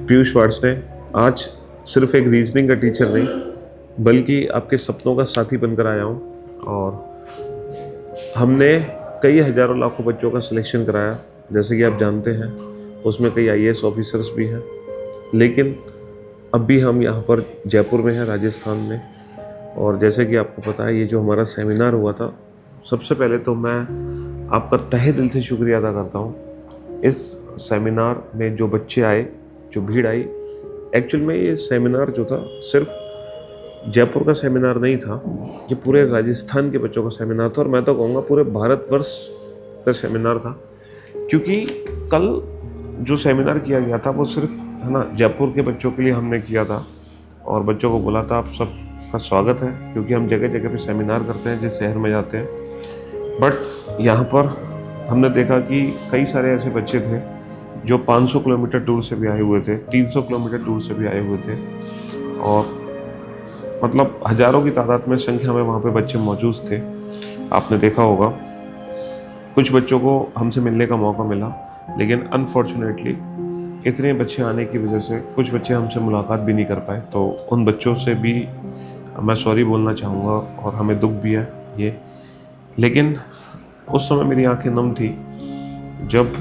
Piyush watts ने आज सिर्फ एक रीजनिंग का टीचर नहीं बल्कि आपके सपनों का साथी बनकर आया हूँ। और हमने कई हज़ारों लाखों बच्चों का सिलेक्शन कराया, जैसे कि आप जानते हैं उसमें कई आईएएस ऑफिसर्स भी हैं। लेकिन अब भी हम यहाँ पर जयपुर में हैं, राजस्थान में। और जैसे कि आपको पता है ये जो हमारा सेमिनार हुआ था, सबसे पहले तो मैं आपका तहे दिल से शुक्रिया अदा करता हूँ। इस सेमिनार में जो बच्चे आए, जो भीड़ आई, एक्चुअल में ये सेमिनार जो था सिर्फ जयपुर का सेमिनार नहीं था, ये पूरे राजस्थान के बच्चों का सेमिनार था। और मैं तो कहूँगा पूरे भारतवर्ष का सेमिनार था, क्योंकि कल जो सेमिनार किया गया था वो सिर्फ है ना जयपुर के बच्चों के लिए हमने किया था। और बच्चों को बोला था आप सब का स्वागत है, क्योंकि हम जगह जगह पे सेमिनार करते हैं जिस शहर में जाते हैं। बट यहाँ पर हमने देखा कि कई सारे ऐसे बच्चे थे जो 500 किलोमीटर दूर से भी आए हुए थे, 300 किलोमीटर दूर से भी आए हुए थे। और मतलब हज़ारों की तादाद में, संख्या में वहाँ पे बच्चे मौजूद थे। आपने देखा होगा कुछ बच्चों को हमसे मिलने का मौका मिला, लेकिन अनफॉर्चुनेटली इतने बच्चे आने की वजह से कुछ बच्चे हमसे मुलाकात भी नहीं कर पाए। तो उन बच्चों से भी मैं सॉरी बोलना चाहूँगा और हमें दुख भी है ये। लेकिन उस समय मेरी आंखें नम थी जब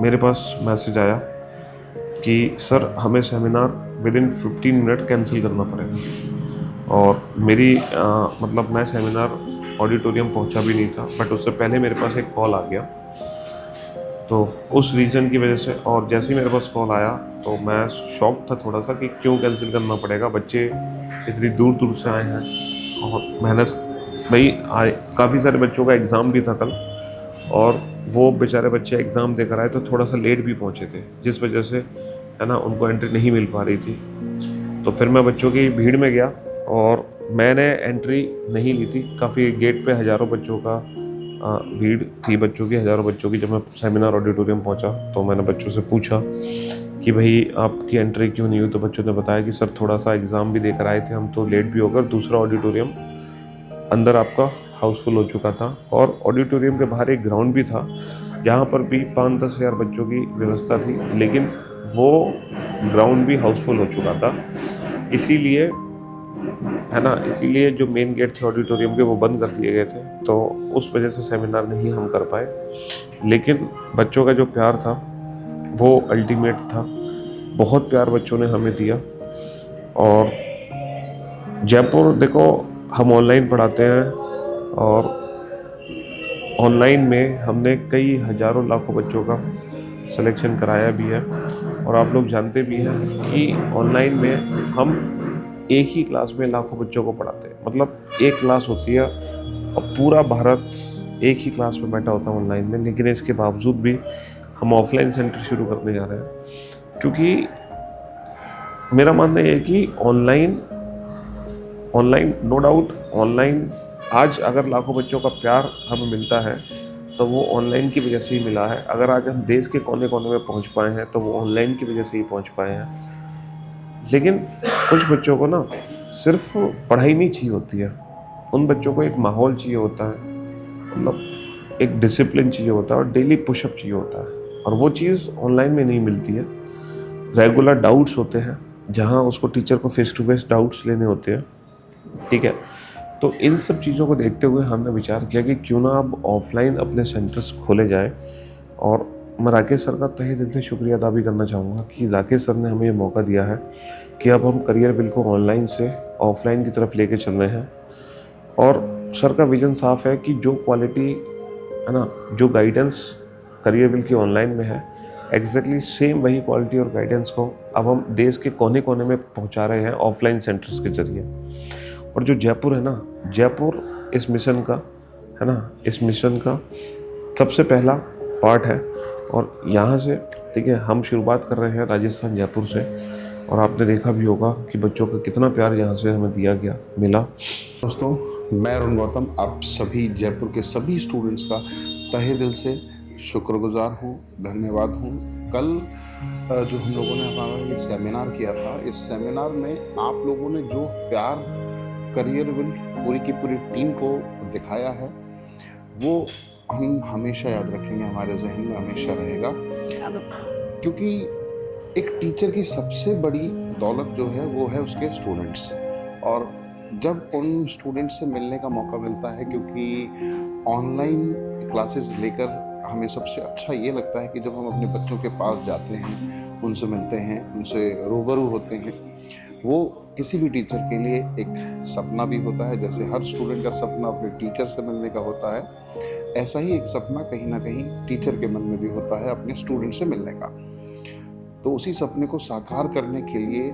मेरे पास मैसेज आया कि सर हमें seminar with in 15 minute cancel करना पड़ेगा। और मेरी मतलब मैं सेमिनार ऑडिटोरियम पहुंचा भी नहीं था, बट उससे पहले मेरे पास एक कॉल आ गया। तो उस रीज़न की वजह से, और जैसे ही मेरे पास कॉल आया तो मैं शॉक था थोड़ा सा कि क्यों कैंसिल करना पड़ेगा, बच्चे इतनी दूर दूर से आए हैं। और मेहनत भाई आए, काफ़ी सारे बच्चों का एग्ज़ाम भी था कल, और वो बेचारे बच्चे एग्ज़ाम देकर आए तो थोड़ा सा लेट भी पहुँचे थे, जिस वजह से है ना उनको एंट्री नहीं मिल पा रही थी। तो फिर मैं बच्चों की भीड़ में गया और मैंने एंट्री नहीं ली थी। काफ़ी गेट पे हज़ारों बच्चों का भीड़ थी, बच्चों की, हज़ारों बच्चों की। जब मैं सेमिनार ऑडिटोरियम पहुंचा तो मैंने बच्चों से पूछा कि भाई आपकी एंट्री क्यों नहीं हुई। तो बच्चों ने बताया कि सर थोड़ा सा एग्ज़ाम भी देकर आए थे हम, तो लेट भी होकर दूसरा ऑडिटोरियम अंदर आपका हाउसफुल हो चुका था। और ऑडिटोरियम के बाहर एक ग्राउंड भी था जहाँ पर भी 5-10 हज़ार बच्चों की व्यवस्था थी, लेकिन वो ग्राउंड भी हाउसफुल हो चुका था। इसीलिए है ना, इसीलिए जो मेन गेट थे ऑडिटोरियम के वो बंद कर दिए गए थे। तो उस वजह से सेमिनार नहीं हम कर पाए। लेकिन बच्चों का जो प्यार था वो अल्टीमेट था। बहुत प्यार बच्चों ने हमें दिया। और जयपुर देखो, हम ऑनलाइन पढ़ाते हैं और ऑनलाइन में हमने कई हज़ारों लाखों बच्चों का सिलेक्शन कराया भी है। और आप लोग जानते भी हैं कि ऑनलाइन में हम एक ही क्लास में लाखों बच्चों को पढ़ाते हैं। मतलब एक क्लास होती है और पूरा भारत एक ही क्लास में बैठा होता है ऑनलाइन में। लेकिन इसके बावजूद भी हम ऑफलाइन सेंटर शुरू करने जा रहे हैं, क्योंकि मेरा मानना ये है कि ऑनलाइन नो डाउट ऑनलाइन आज अगर लाखों बच्चों का प्यार हमें मिलता है तो वो ऑनलाइन की वजह से ही मिला है। अगर आज हम देश के कोने कोने में पहुंच पाए हैं तो वो ऑनलाइन की वजह से ही पहुंच पाए हैं। लेकिन कुछ बच्चों को ना सिर्फ पढ़ाई नहीं चाहिए होती है, उन बच्चों को एक माहौल चाहिए होता है, मतलब एक डिसिप्लिन चाहिए होता है और डेली पुशअप चाहिए होता है। और वो चीज़ ऑनलाइन में नहीं मिलती है। रेगुलर डाउट्स होते हैं जहाँ उसको टीचर को फेस टू फेस डाउट्स लेने होते हैं, ठीक है। तो इन सब चीज़ों को देखते हुए हमने विचार किया कि क्यों ना अब ऑफलाइन अपने सेंटर्स खोले जाए। और मैं राकेश सर का तहे दिल से शुक्रिया अदा भी करना चाहूँगा कि राकेश सर ने हमें ये मौका दिया है कि अब हम करियर बिल को ऑनलाइन से ऑफलाइन की तरफ लेके चल रहे हैं। और सर का विज़न साफ है कि जो क्वालिटी है ना, जो गाइडेंस करियर बिल की ऑनलाइन में है, एग्जैक्टली सेम वही क्वालिटी और गाइडेंस को अब हम देश के कोने कोने में पहुंचा रहे हैं ऑफलाइन सेंटर्स के जरिए। और जो जयपुर है ना, जयपुर इस मिशन का है ना, इस मिशन का सबसे पहला पार्ट है। और यहाँ से ठीक है हम शुरुआत कर रहे हैं राजस्थान जयपुर से। और आपने देखा भी होगा कि बच्चों का कितना प्यार यहाँ से हमें दिया मिला। दोस्तों, मैं अरुण गौतम आप सभी जयपुर के सभी स्टूडेंट्स का तहे दिल से शुक्रगुजार हूँ, धन्यवाद हूँ। कल जो हम लोगों ने हमारा ये सेमिनार किया था, इस सेमिनार में आप लोगों ने जो प्यार करियर बिल पूरी की पूरी टीम को दिखाया है वो हम हमेशा याद रखेंगे, हमारे जहन में हमेशा रहेगा। क्योंकि एक टीचर की सबसे बड़ी दौलत जो है वो है उसके स्टूडेंट्स। और जब उन स्टूडेंट्स से मिलने का मौका मिलता है, क्योंकि ऑनलाइन क्लासेस लेकर हमें सबसे अच्छा ये लगता है कि जब हम अपने बच्चों के पास जाते हैं, उनसे मिलते हैं, उनसे रूबरू होते हैं, वो किसी भी टीचर के लिए एक सपना भी होता है। जैसे हर स्टूडेंट का सपना अपने टीचर से मिलने का होता है, ऐसा ही एक सपना कहीं ना कहीं टीचर के मन में भी होता है अपने स्टूडेंट से मिलने का। तो उसी सपने को साकार करने के लिए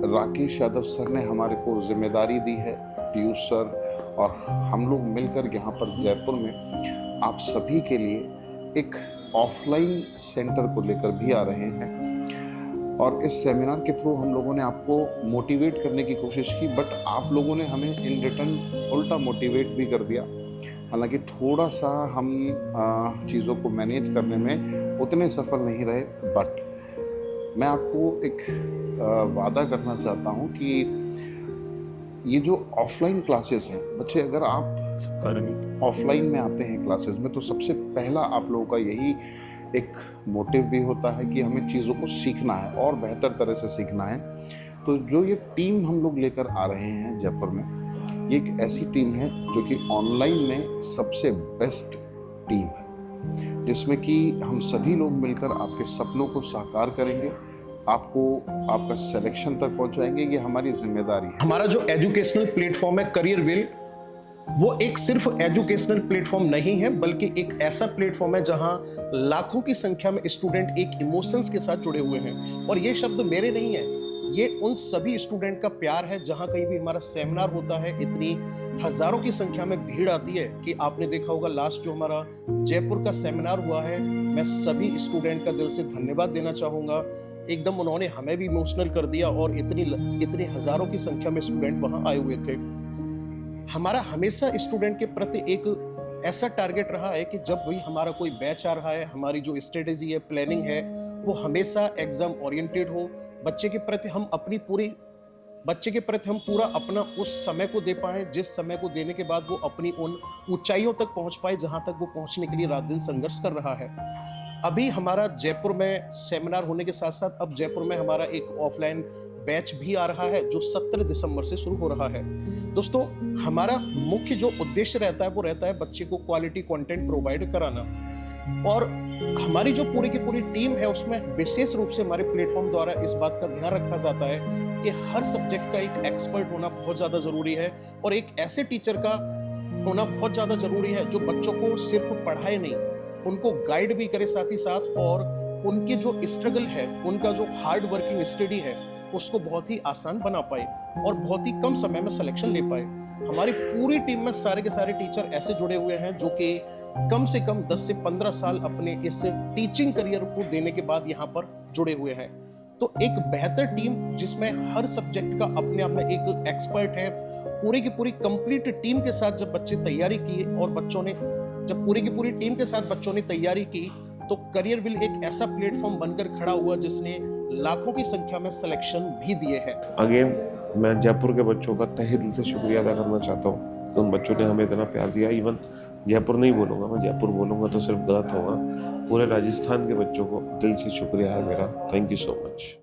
राकेश यादव सर ने हमारे को जिम्मेदारी दी है, पीयूष सर और हम लोग मिलकर यहाँ पर जयपुर में आप सभी के लिए एक ऑफलाइन सेंटर को लेकर भी आ रहे हैं। और इस सेमिनार के थ्रू हम लोगों ने आपको मोटिवेट करने की कोशिश की, बट आप लोगों ने हमें इन रिटर्न उल्टा मोटिवेट भी कर दिया। हालांकि थोड़ा सा हम चीज़ों को मैनेज करने में उतने सफल नहीं रहे, बट मैं आपको एक वादा करना चाहता हूँ कि ये जो ऑफलाइन क्लासेस हैं, बच्चे अगर आप ऑफलाइन में आते हैं क्लासेस में, तो सबसे पहला आप लोगों का यही एक मोटिव भी होता है कि हमें चीज़ों को सीखना है और बेहतर तरह से सीखना है। तो जो ये टीम हम लोग लेकर आ रहे हैं जयपुर में, ये एक ऐसी टीम है जो कि ऑनलाइन में सबसे बेस्ट टीम है, जिसमें कि हम सभी लोग मिलकर आपके सपनों को साकार करेंगे, आपको आपका सिलेक्शन तक पहुंचाएंगे। ये हमारी जिम्मेदारी है। हमारा जो एजुकेशनल प्लेटफॉर्म है करियर विल, वो एक सिर्फ एजुकेशनल प्लेटफॉर्म नहीं है, बल्कि एक ऐसा प्लेटफॉर्म है जहां लाखों की संख्या में स्टूडेंट एक इमोशंस के साथ जुड़े हुए हैं। और ये शब्द मेरे नहीं है, ये उन सभी स्टूडेंट का प्यार है। जहां कहीं भी हमारा सेमिनार होता है, इतनी हजारों की संख्या में भीड़ आती है कि आपने देखा होगा लास्ट जो हमारा जयपुर का सेमिनार हुआ है, मैं सभी स्टूडेंट का दिल से धन्यवाद देना चाहूंगा। एकदम उन्होंने हमें भी इमोशनल कर दिया और इतनी हजारों की संख्या में स्टूडेंट वहां आए हुए थे। हमारा हमेशा स्टूडेंट के प्रति एक ऐसा टारगेट रहा है कि जब भी हमारा कोई बैच आ रहा है, हमारी जो स्ट्रेटेजी है, प्लानिंग है, वो हमेशा एग्जाम ओरिएंटेड हो। बच्चे के प्रति हम पूरा अपना उस समय को दे पाए, जिस समय को देने के बाद वो अपनी उन ऊंचाइयों तक पहुंच पाए जहां तक वो पहुंचने के लिए रात दिन संघर्ष कर रहा है। अभी हमारा जयपुर में सेमिनार होने के साथ साथ अब जयपुर में हमारा एक ऑफलाइन बैच भी आ रहा है जो 17 दिसंबर से शुरू हो रहा है। दोस्तों, हमारा मुख्य जो उद्देश्य रहता है वो रहता है बच्चे को क्वालिटी कंटेंट प्रोवाइड कराना। और हमारी जो पूरी की पूरी टीम है उसमें विशेष रूप से हमारे प्लेटफॉर्म द्वारा इस बात का ध्यान रखा जाता है कि हर सब्जेक्ट का एक एक्सपर्ट होना बहुत ज्यादा जरूरी है और एक ऐसे टीचर का होना बहुत ज्यादा जरूरी है जो बच्चों को सिर्फ पढ़ाए नहीं, उनको गाइड भी करे साथ ही साथ, और उनके जो स्ट्रगल है, उनका जो हार्ड वर्किंग स्टडी है, उसको बहुत ही आसान बना पाए और बहुत ही कम समय में सिलेक्शन ले पाए। हमारी पूरी टीम में सारे के सारे टीचर ऐसे जुड़े हुए हैं जो कि कम से कम 10 से 15 साल अपने इस टीचिंग करियर को देने के बाद यहाँ पर जुड़े हुए हैं। तो एक बेहतर टीम जिसमें हर सब्जेक्ट का अपने आप में एक एक्सपर्ट है, पूरी की पूरी कंप्लीट टीम के साथ जब बच्चे तैयारी किए और जब पूरी की पूरी टीम के साथ बच्चों ने तैयारी की, तो करियर विल एक ऐसा प्लेटफॉर्म बनकर खड़ा हुआ जिसने लाखों की संख्या में सिलेक्शन भी दिए हैं। अगेन मैं जयपुर के बच्चों का तहे दिल से शुक्रिया अदा करना चाहता हूँ। उन बच्चों ने हमें इतना प्यार दिया। इवन जयपुर नहीं बोलूँगा मैं, जयपुर बोलूँगा तो सिर्फ गलत होगा। पूरे राजस्थान के बच्चों को दिल से शुक्रिया है मेरा। Thank you so much.